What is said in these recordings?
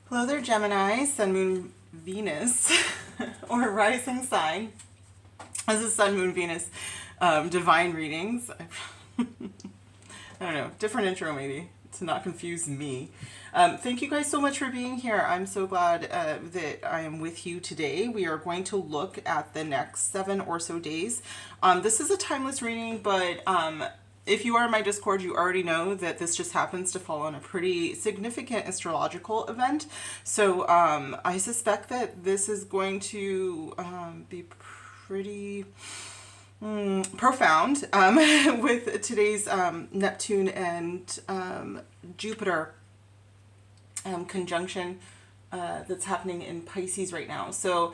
Hello there, Gemini, Sun, Moon, Venus, or rising sign. This is Sun, Moon, Venus, divine readings. I don't know, different intro maybe to not confuse me. Thank you guys so much for being here. I'm so glad that I am with you today. We are going to look at the next 7 or so days. This is a timeless reading, but if you are in my Discord, you already know that this just happens to fall on a pretty significant astrological event. So I suspect that this is going to be pretty profound with today's Neptune and Jupiter conjunction that's happening in Pisces right now. So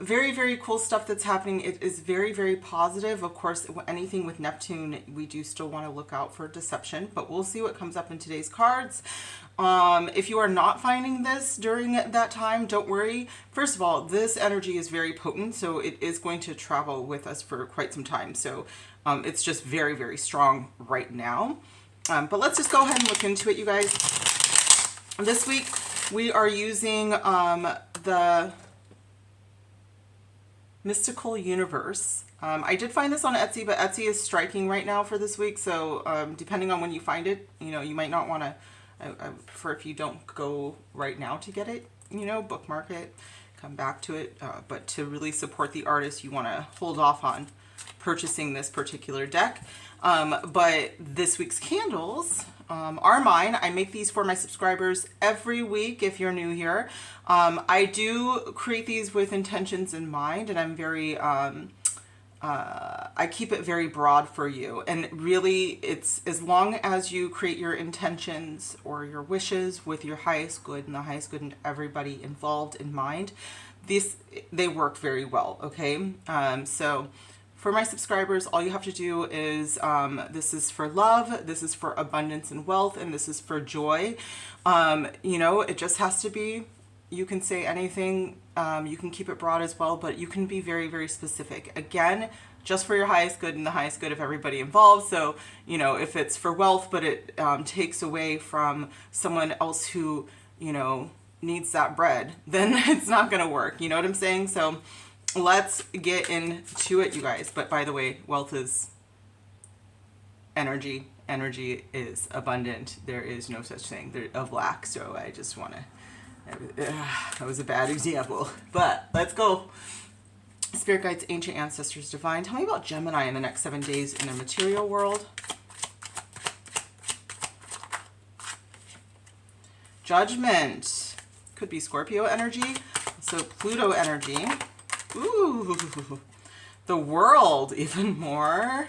very, very cool stuff that's happening. It is very, very positive. Of course, anything with Neptune, we do still want to look out for deception, but we'll see what comes up in today's cards. If you are not finding this during that time, don't worry. First of all, this energy is very potent, so it is going to travel with us for quite some time. So it's just very, very strong right now. But let's just go ahead and look into it, you guys. This week, we are using the Mystical Universe. I did find this on Etsy, but Etsy is striking right now for this week. So depending on when you find it, you know, you might not want to, I prefer if you don't go right now to get it, you know, bookmark it, come back to it. But to really support the artist, you want to hold off on purchasing this particular deck. But this week's candles are mine. I make these for my subscribers every week if you're new here. I do create these with intentions in mind, and I'm very, I keep it very broad for you. And really, it's as long as you create your intentions or your wishes with your highest good and the highest good and everybody involved in mind, they work very well, okay? So for my subscribers, all you have to do is, this is for love, this is for abundance and wealth, and this is for joy. You know, it just has to be, you can say anything, you can keep it broad as well, but you can be very, very specific. Again, just for your highest good and the highest good of everybody involved. So, you know, if it's for wealth, but it takes away from someone else who, you know, needs that bread, then it's not going to work. You know what I'm saying? So let's get into it, you guys. But by the way, wealth is energy. Energy is abundant. There is no such thing of lack. So I just want to, that was a bad example. But let's go. Spirit guides, ancient ancestors, divine. Tell me about Gemini in the next 7 days in the material world. Judgment. Could be Scorpio energy. So Pluto energy. Ooh, the world, even more.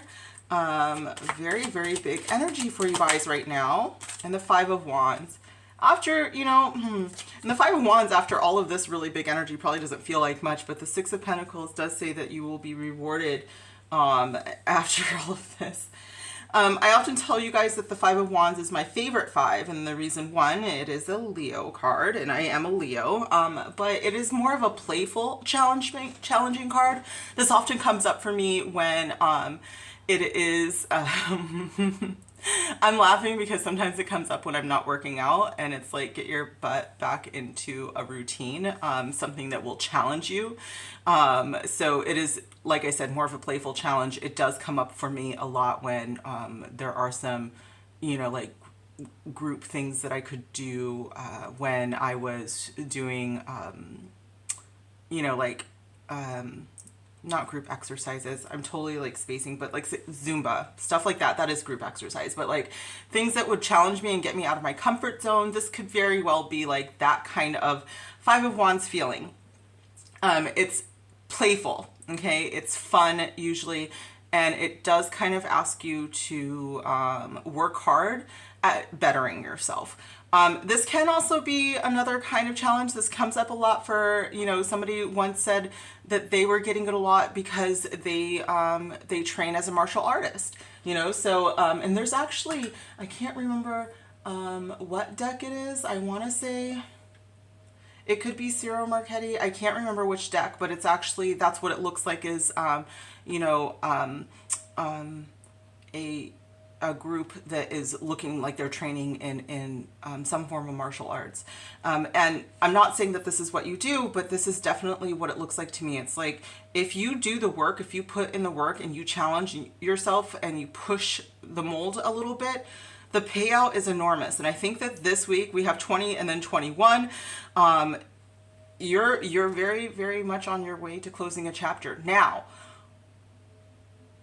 Very, very big energy for you guys right now. And the Five of Wands. After, you know, and the Five of Wands, after all of this really big energy, probably doesn't feel like much, but the Six of Pentacles does say that you will be rewarded after all of this. I often tell you guys that the Five of Wands is my favorite five, and the reason, one, it is a Leo card, and I am a Leo, but it is more of a playful, challenging card. This often comes up for me when it is, I'm laughing because sometimes it comes up when I'm not working out, and it's like, get your butt back into a routine, something that will challenge you. So it is, like I said, more of a playful challenge. It does come up for me a lot when there are some, you know, like group things that I could do when I was doing, you know, like, not group exercises. I'm totally like spacing, but like Zumba, stuff like that. That is group exercise. But like things that would challenge me and get me out of my comfort zone, this could very well be like that kind of Five of Wands feeling. It's playful, okay? It's fun usually, and it does kind of ask you to work hard at bettering yourself. This can also be another kind of challenge. This comes up a lot for, you know, somebody once said that they were getting it a lot because they train as a martial artist, you know, so, and there's actually, I can't remember what deck it is. I want to say It could be Ciro Marchetti. I can't remember which deck, but it's actually, that's what it looks like is, you know, a group that is looking like they're training in some form of martial arts. And I'm not saying that this is what you do, but this is definitely what it looks like to me. It's like, if you do the work, if you put in the work and you challenge yourself and you push the mold a little bit, the payout is enormous. And I think that this week we have 20 and then 21. You're very, very much on your way to closing a chapter. Now,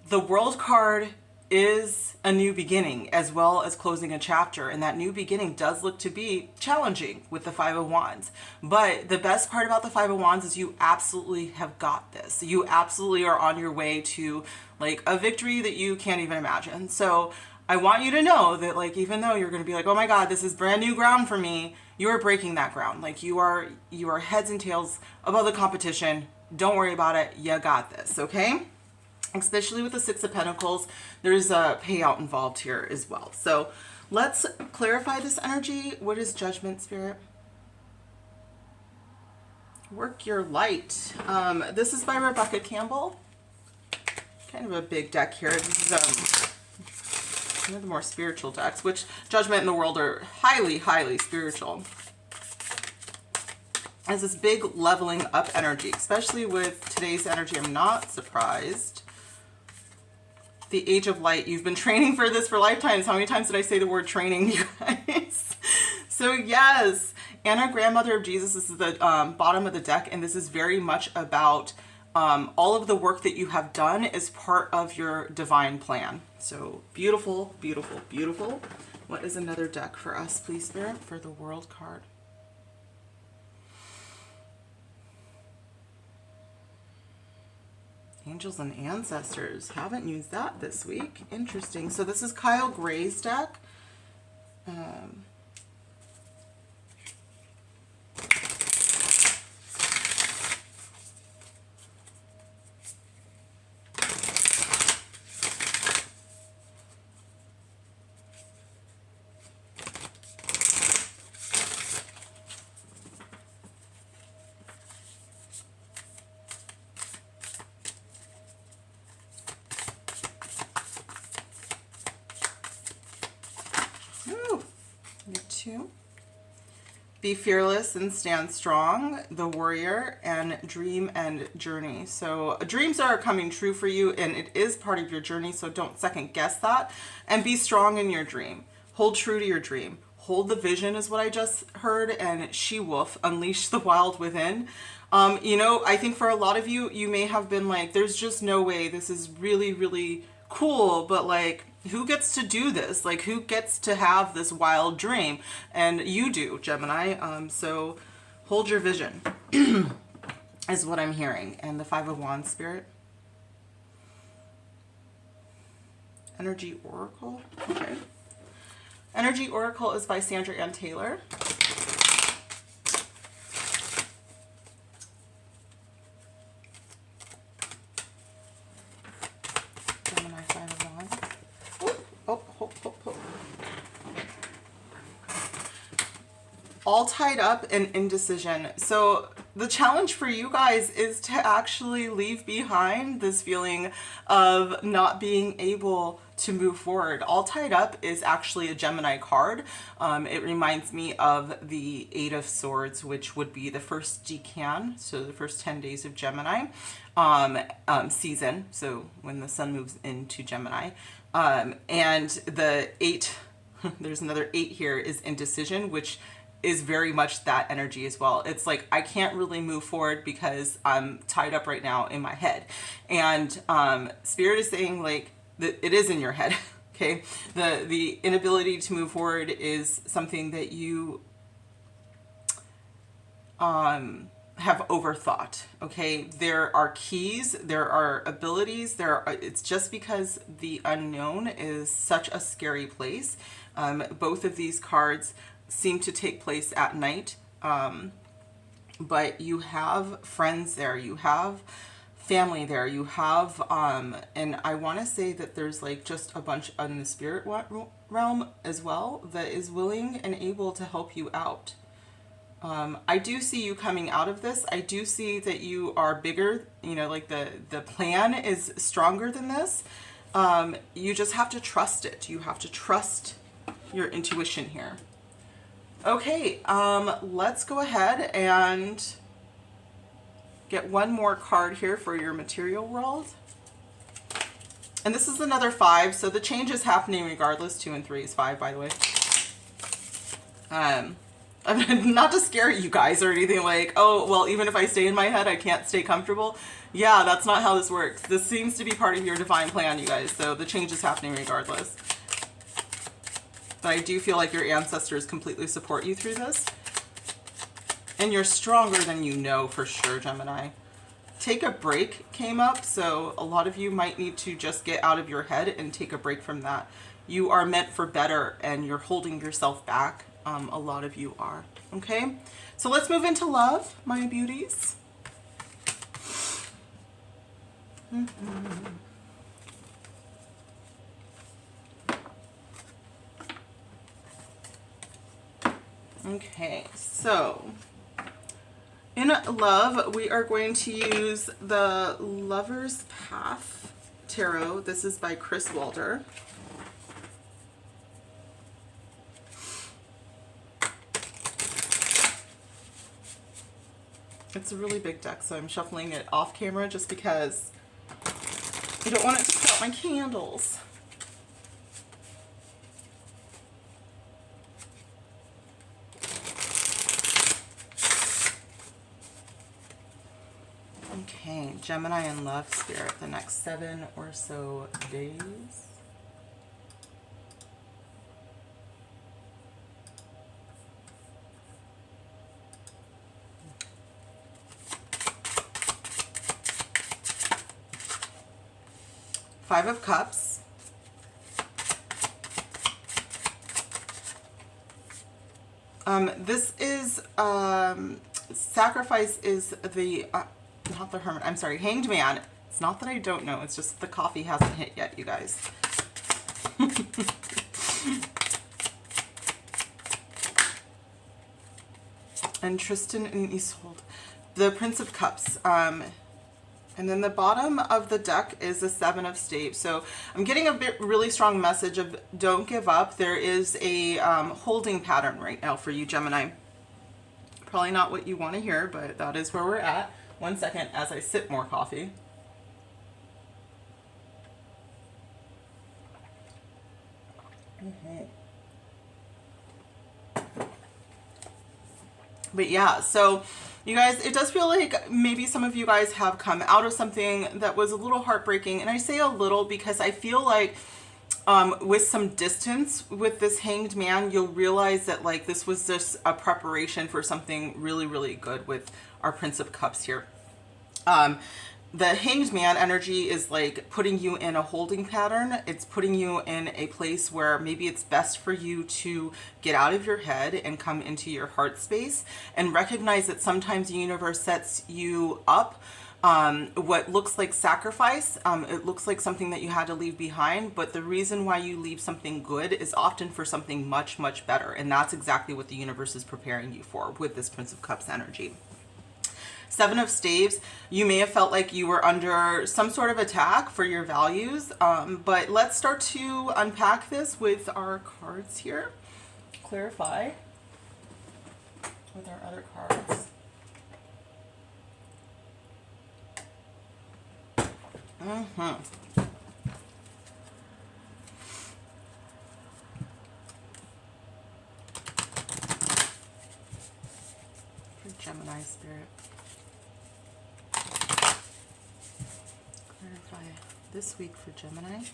the World card is a new beginning as well as closing a chapter, and that new beginning does look to be challenging with the Five of Wands. But the best part about the Five of Wands is you absolutely have got this. You absolutely are on your way to like a victory that you can't even imagine. So I want you to know that, like, even though you're going to be like, oh my God, this is brand new ground for me, you are breaking that ground. Like, you are heads and tails above the competition. Don't worry about it. You got this, okay? Especially with the Six of Pentacles, there's a payout involved here as well. So let's clarify this energy. What is Judgment, Spirit? Work your light. This is by Rebecca Campbell. Kind of a big deck here. This is one of the more spiritual decks, which Judgment and the World are highly, highly spiritual. Has this big leveling up energy, especially with today's energy. I'm not surprised. The Age of Light. You've been training for this for lifetimes. How many times did I say the word training, you guys? So yes, Anna, Grandmother of Jesus. This is the bottom of the deck, and this is very much about all of the work that you have done is part of your divine plan. So beautiful, beautiful, beautiful. What is another deck for us, please, Spirit, for the World card? Angels and Ancestors. Haven't used that this week. Interesting. So this is Kyle Gray's deck. Be fearless and stand strong, the warrior, and dream and journey. So dreams are coming true for you, and it is part of your journey, so don't second guess that. And be strong in your dream. Hold true to your dream. Hold the vision is what I just heard, and she-wolf, unleash the wild within. You know, I think for a lot of you, you may have been like, there's just no way, this is really, really cool, but like, who gets to do this? Like, who gets to have this wild dream? And you do, Gemini. So hold your vision is what I'm hearing. And the Five of Wands, Spirit. Energy Oracle. Okay. Energy Oracle is by Sandra Ann Taylor. Gemini, Five of Wands. All tied up and indecision. So the challenge for you guys is to actually leave behind this feeling of not being able to move forward. All tied up is actually a Gemini card. It reminds me of the Eight of Swords, which would be the first decan, so the first 10 days of Gemini season, so when the sun moves into Gemini. And the 8, there's another 8 here, is indecision, which is very much that energy as well. It's like, I can't really move forward because I'm tied up right now in my head. And Spirit is saying, like, that it is in your head. Okay, the inability to move forward is something that you have overthought. Okay, there are keys, there are abilities, it's just because the unknown is such a scary place. Both of these cards seem to take place at night, but you have friends there, you have family there, you have and I want to say that there's like just a bunch in the spirit realm as well that is willing and able to help you out. I do see you coming out of this. I do see that you are bigger, you know, like the plan is stronger than this. You just have to trust it. You have to trust your intuition here. Okay, let's go ahead and get one more card here for your material world. And this is another 5, so the change is happening regardless. 2 and 3 is 5, by the way. Not to scare you guys or anything like, oh, well, even if I stay in my head, I can't stay comfortable. Yeah, that's not how this works. This seems to be part of your divine plan, you guys, so the change is happening regardless. But I do feel like your ancestors completely support you through this. And you're stronger than you know for sure, Gemini. Take a break came up, so a lot of you might need to just get out of your head and take a break from that. You are meant for better, and you're holding yourself back. A lot of you are. Okay, so let's move into love, my beauties. Okay, so in love, we are going to use the Lover's Path Tarot. This is by Chris Walder. It's a really big deck, so I'm shuffling it off camera just because I don't want it to put out my candles. Okay, Gemini in love, Spirit, the next 7 or so days. Five of Cups. This is, sacrifice is the, not the Hermit, I'm sorry, Hanged Man. It's not that I don't know, it's just the coffee hasn't hit yet, you guys. And Tristan and Isolde. The Prince of Cups. And then the bottom of the deck is the 7 of Staves. So I'm getting a really strong message of don't give up. There is a holding pattern right now for you, Gemini. Probably not what you want to hear, but that is where we're at. 1 second as I sip more coffee. But yeah, so you guys, it does feel like maybe some of you guys have come out of something that was a little heartbreaking. And I say a little because I feel like with some distance with this Hanged Man, you'll realize that like this was just a preparation for something really, really good with our Prince of Cups here. The Hanged Man energy is like putting you in a holding pattern. It's putting you in a place where maybe it's best for you to get out of your head and come into your heart space and recognize that sometimes the universe sets you up what looks like sacrifice. It looks like something that you had to leave behind, but the reason why you leave something good is often for something much, much better. And that's exactly what the universe is preparing you for with this Prince of Cups energy. 7 of Staves, you may have felt like you were under some sort of attack for your values, but let's start to unpack this with our cards here. Clarify with our other cards. For Gemini Spirit. Clarify this week for Gemini.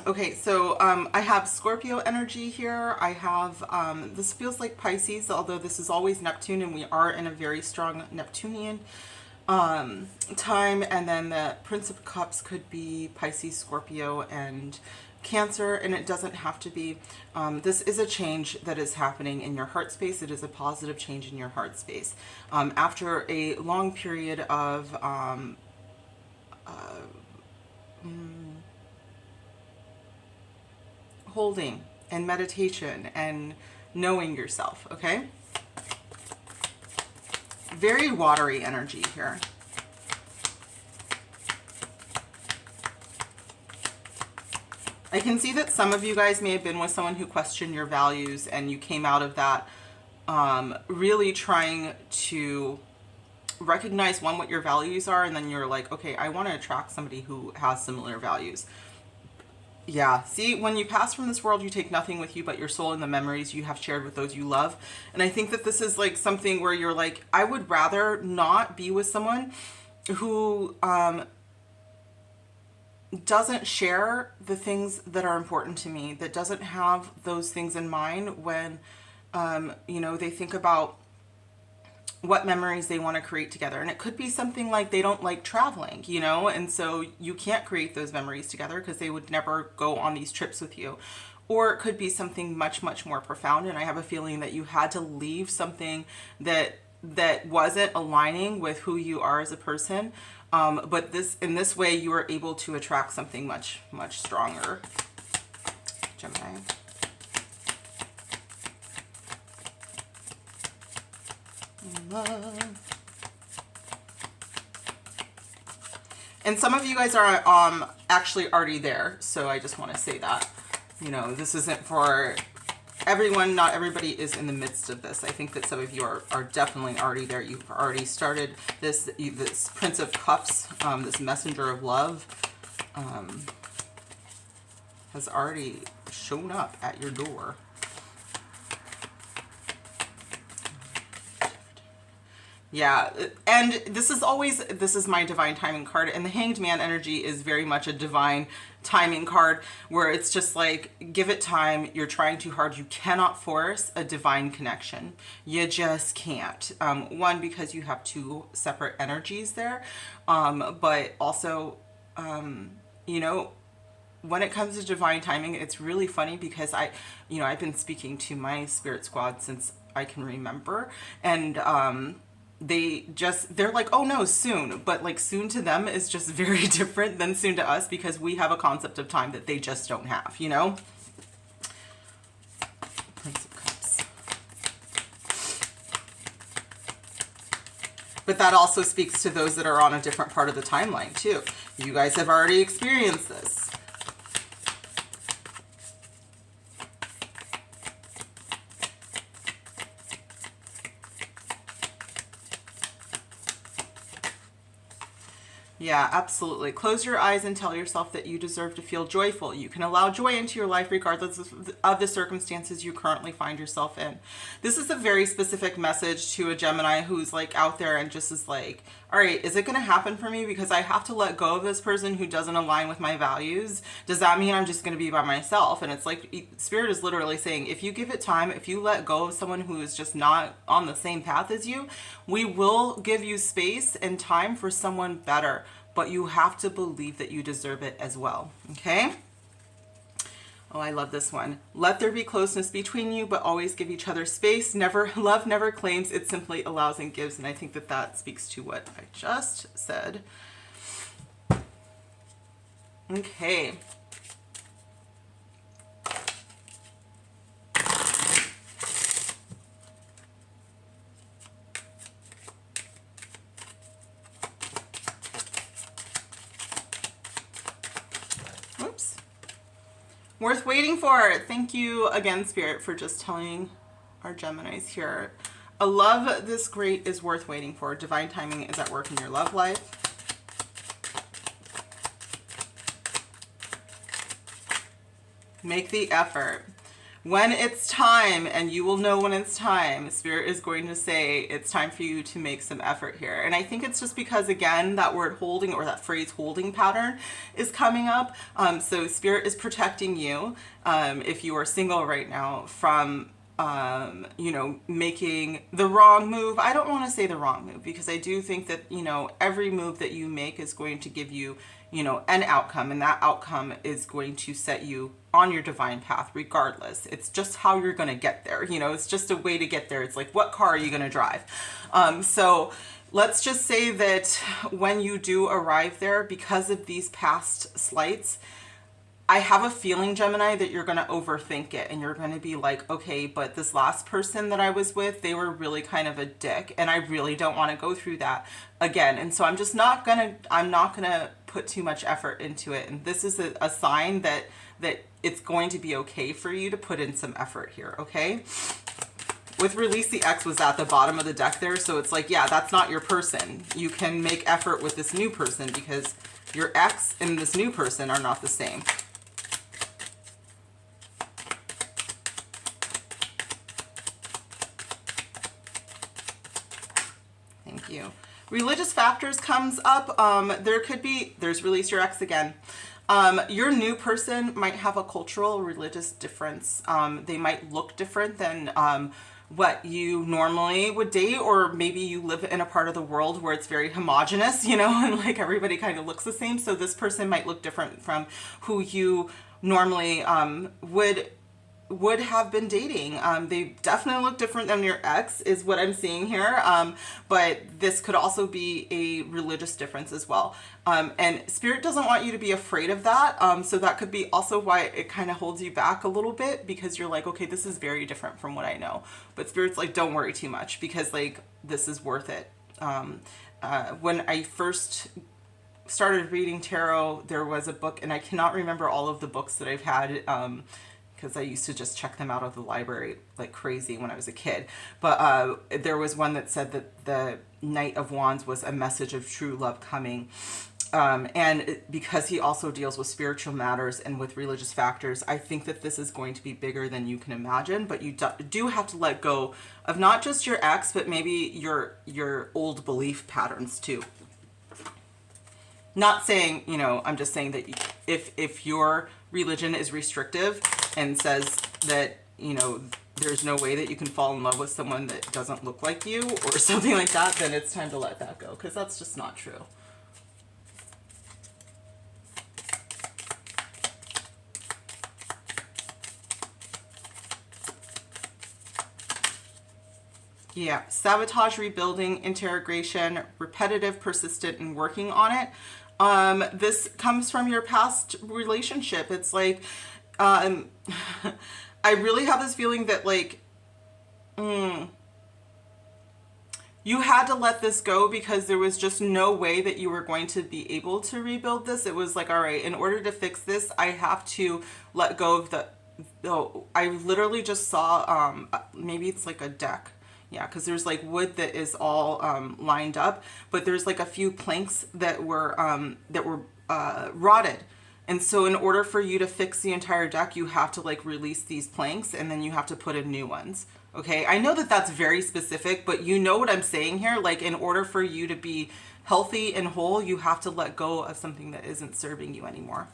Okay, so I have Scorpio energy here. I have, this feels like Pisces, although this is always Neptune, and we are in a very strong Neptunian time. And then the Prince of Cups could be Pisces, Scorpio, and Cancer, and it doesn't have to be. This is a change that is happening in your heart space. It is a positive change in your heart space. After a long period of holding and meditation and knowing yourself, okay? Very watery energy here. I can see that some of you guys may have been with someone who questioned your values, and you came out of that really trying to recognize, one, what your values are, and then you're like, okay, I want to attract somebody who has similar values. Yeah, see, when you pass from this world, you take nothing with you but your soul and the memories you have shared with those you love. And I think that this is like something where you're like, I would rather not be with someone who doesn't share the things that are important to me, that doesn't have those things in mind when, you know, they think about what memories they want to create together. And it could be something like they don't like traveling, you know, and so you can't create those memories together because they would never go on these trips with you. Or it could be something much, much more profound. And I have a feeling that you had to leave something that wasn't aligning with who you are as a person. But in this way, you were able to attract something much, much stronger. Gemini. Love. And some of you guys are actually already there, so I just want to say that, you know, this isn't for everyone. Not everybody is in the midst of this. I think that some of you are definitely already there. You've already started this Prince of Cups, this messenger of love, has already shown up at your door. Yeah, and this is my divine timing card, and the Hanged Man energy is very much a divine timing card where it's just like, give it time. You're trying too hard. You cannot force a divine connection. You just can't. One, because you have two separate energies there, but also, you know, when it comes to divine timing, it's really funny because I've been speaking to my spirit squad since I can remember, and they're like, oh no, soon. But like, soon to them is just very different than soon to us, because we have a concept of time that they just don't have, you know? Prince of Cups. But that also speaks to those that are on a different part of the timeline too. You guys have already experienced this. Yeah, absolutely. Close your eyes and tell yourself that you deserve to feel joyful. You can allow joy into your life regardless of the circumstances you currently find yourself in. This is a very specific message to a Gemini who's like out there and just is like, all right, is it going to happen for me because I have to let go of this person who doesn't align with my values? Does that mean I'm just going to be by myself? And it's like, Spirit is literally saying, if you give it time, if you let go of someone who is just not on the same path as you, we will give you space and time for someone better. But you have to believe that you deserve it as well. Okay? Oh, I love this one. Let there be closeness between you, but always give each other space. Love never claims, it simply allows and gives. And I think that speaks to what I just said. Okay. Worth waiting for. Thank you again, Spirit, for just telling our Geminis here. A love this great is worth waiting for. Divine timing is at work in your love life. Make the effort. When it's time, and you will know when it's time, Spirit is going to say it's time for you to make some effort here. And I think it's just because, again, that word holding, or that phrase holding pattern, is coming up. So Spirit is protecting you, if you are single right now, from you know, making the wrong move. I don't want to say the wrong move, because I do think that, you know, every move that you make is going to give you, you know, an outcome, and that outcome is going to set you on your divine path regardless. It's just how you're going to get there. You know, it's just a way to get there. It's like, what car are you going to drive? So let's just say that when you do arrive there, because of these past slights, I have a feeling, Gemini, that you're going to overthink it, and you're going to be like, okay, but this last person that I was with, they were really kind of a dick, and I really don't want to go through that again. And so I'm not going to put too much effort into it. And this is a sign that it's going to be okay for you to put in some effort here, okay? With release, the X was at the bottom of the deck there, so it's like, yeah, that's not your person. You can make effort with this new person, because your ex and this new person are not the same. Thank you. Religious factors comes up. There's release your ex again. Your new person might have a cultural or religious difference. They might look different than what you normally would date, or maybe you live in a part of the world where it's very homogenous, you know, and like everybody kind of looks the same. So this person might look different from who you normally would have been dating. They definitely look different than your ex, is what I'm seeing here. But this could also be a religious difference as well. And Spirit doesn't want you to be afraid of that. So that could be also why it kind of holds you back a little bit, because you're like, okay, this is very different from what I know. But Spirit's like, don't worry too much, because like, this is worth it. When I first started reading tarot, there was a book, and I cannot remember all of the books that I've had, because I used to just check them out of the library like crazy when I was a kid. But there was one that said that the Knight of Wands was a message of true love coming. Because he also deals with spiritual matters and with religious factors, I think that this is going to be bigger than you can imagine. But you do have to let go of not just your ex, but maybe your old belief patterns too. Not saying, you know, I'm just saying that if your religion is restrictive and says that, you know, there's no way that you can fall in love with someone that doesn't look like you or something like that, then it's time to let that go, because that's just not true. Yeah, sabotage, rebuilding, interrogation, repetitive, persistent, and working on it. This comes from your past relationship. It's like, I really have this feeling that like, you had to let this go because there was just no way that you were going to be able to rebuild this. It was like, all right, in order to fix this, I have to let go of I literally just saw, maybe it's like a deck. Yeah, because there's like wood that is all lined up, but there's like a few planks that were rotted. And so in order for you to fix the entire deck, you have to like release these planks, and then you have to put in new ones. Okay, I know that that's very specific, but you know what I'm saying here? Like, in order for you to be healthy and whole, you have to let go of something that isn't serving you anymore.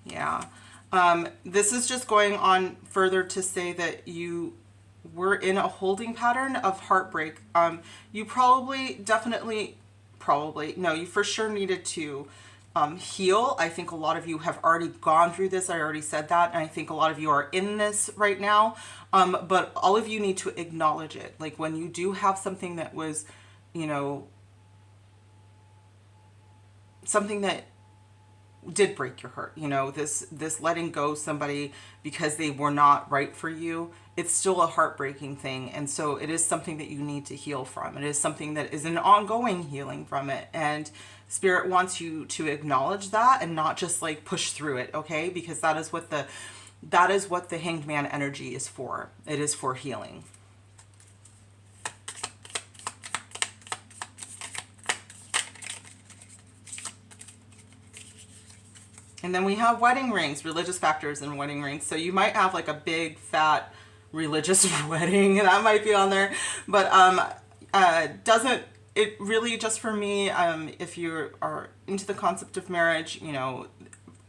Yeah. This is just going on further to say that you were in a holding pattern of heartbreak. You you for sure needed to heal. I think a lot of you have already gone through this. I already said that. And I think a lot of you are in this right now. But all of you need to acknowledge it. Like, when you do have something that was, you know, something that did break your heart, you know, this letting go somebody because they were not right for you, it's still a heartbreaking thing. And so it is something that you need to heal from. It is something that is an ongoing healing from it. And Spirit wants you to acknowledge that and not just like push through it, okay? Because that is what the Hanged Man energy is for. It is for healing. And then we have wedding rings, religious factors and wedding rings. So you might have like a big fat religious wedding that might be on there, but it really just for me, if you are into the concept of marriage, you know,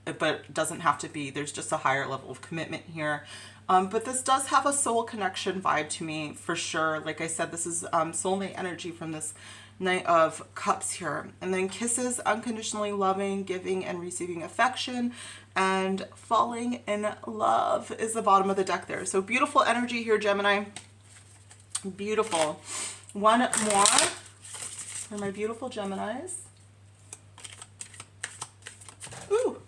but it doesn't have to be. There's just a higher level of commitment here. But this does have a soul connection vibe to me for sure. Like I said, this is soulmate energy from this Knight of Cups here. And then kisses, unconditionally loving, giving and receiving affection, and falling in love is the bottom of the deck there. So beautiful energy here, Gemini. Beautiful. One more for my beautiful Geminis. Ooh.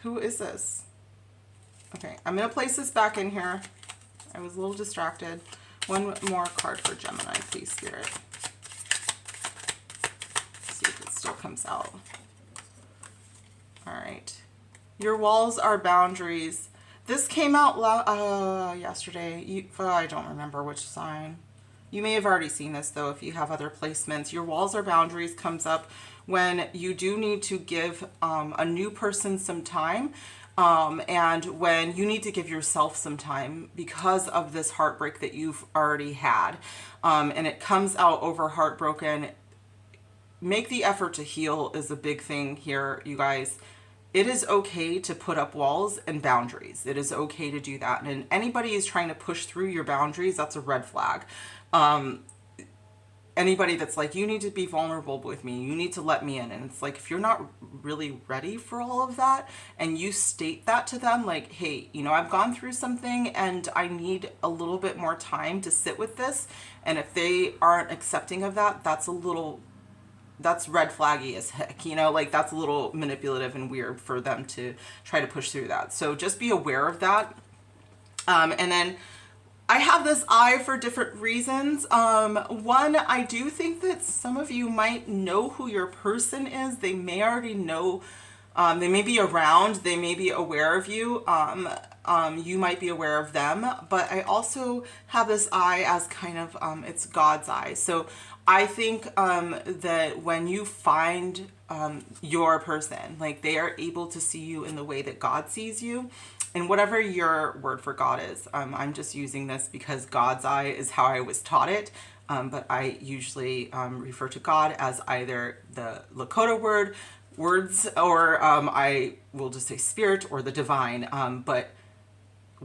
Who is this? Okay, I'm going to place this back in here. I was a little distracted. One more card for Gemini, please, Spirit. See if it still comes out. All right. Your walls are boundaries. This came out yesterday. I don't remember which sign. You may have already seen this, though, if you have other placements. Your walls are boundaries comes up when you do need to give a new person some time. And when you need to give yourself some time because of this heartbreak that you've already had. And it comes out over heartbroken. Make the effort to heal is a big thing here, you guys. It is okay to put up walls and boundaries. It is okay to do that. And anybody is trying to push through your boundaries, that's a red flag. Anybody that's like, you need to be vulnerable with me, you need to let me in. And it's like, if you're not really ready for all of that and you state that to them, like, hey, you know, I've gone through something and I need a little bit more time to sit with this. And if they aren't accepting of that, that's red flaggy as heck, you know, like that's a little manipulative and weird for them to try to push through that. So just be aware of that. And then I have this eye for different reasons. One, I do think that some of you might know who your person is. They may already know, they may be around, they may be aware of you. You might be aware of them, but I also have this eye as kind of, it's God's eye. So I think that when you find your person, like they are able to see you in the way that God sees you. And whatever your word for God is, I'm just using this because God's eye is how I was taught it. But I usually refer to God as either the Lakota words, or I will just say spirit or the divine. But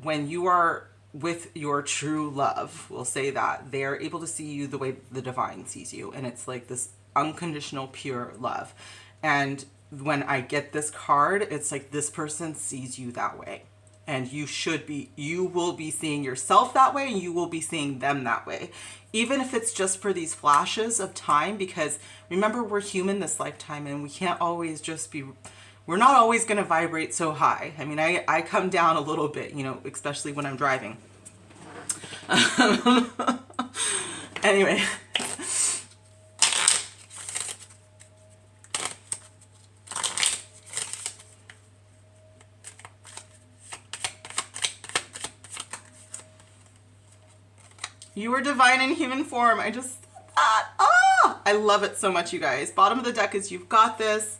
when you are with your true love, we'll say that, they are able to see you the way the divine sees you. And it's like this unconditional, pure love. And when I get this card, it's like this person sees you that way. And you will be seeing yourself that way, and you will be seeing them that way. Even if it's just for these flashes of time, because remember, we're human this lifetime and we can't always we're not always going to vibrate so high. I mean, I come down a little bit, you know, especially when I'm driving. Anyway. You are divine in human form. I just thought, I love it so much, you guys. Bottom of the deck is you've got this.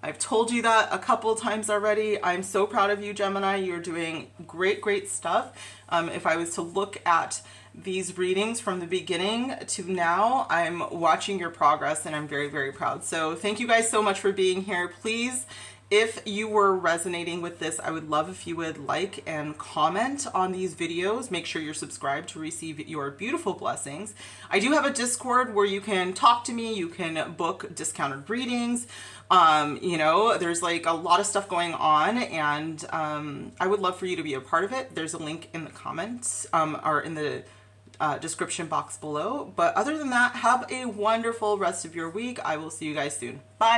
I've told you that a couple times already. I'm so proud of you, Gemini. You're doing great, great stuff. If I was to look at these readings from the beginning to now, I'm watching your progress and I'm very, very proud. So thank you guys so much for being here. Please, if you were resonating with this, I would love if you would like and comment on these videos. Make sure you're subscribed to receive your beautiful blessings. I do have a Discord where you can talk to me. You can book discounted readings. You know, there's like a lot of stuff going on, and I would love for you to be a part of it. There's a link in the comments or in the description box below. But other than that, have a wonderful rest of your week. I will see you guys soon. Bye.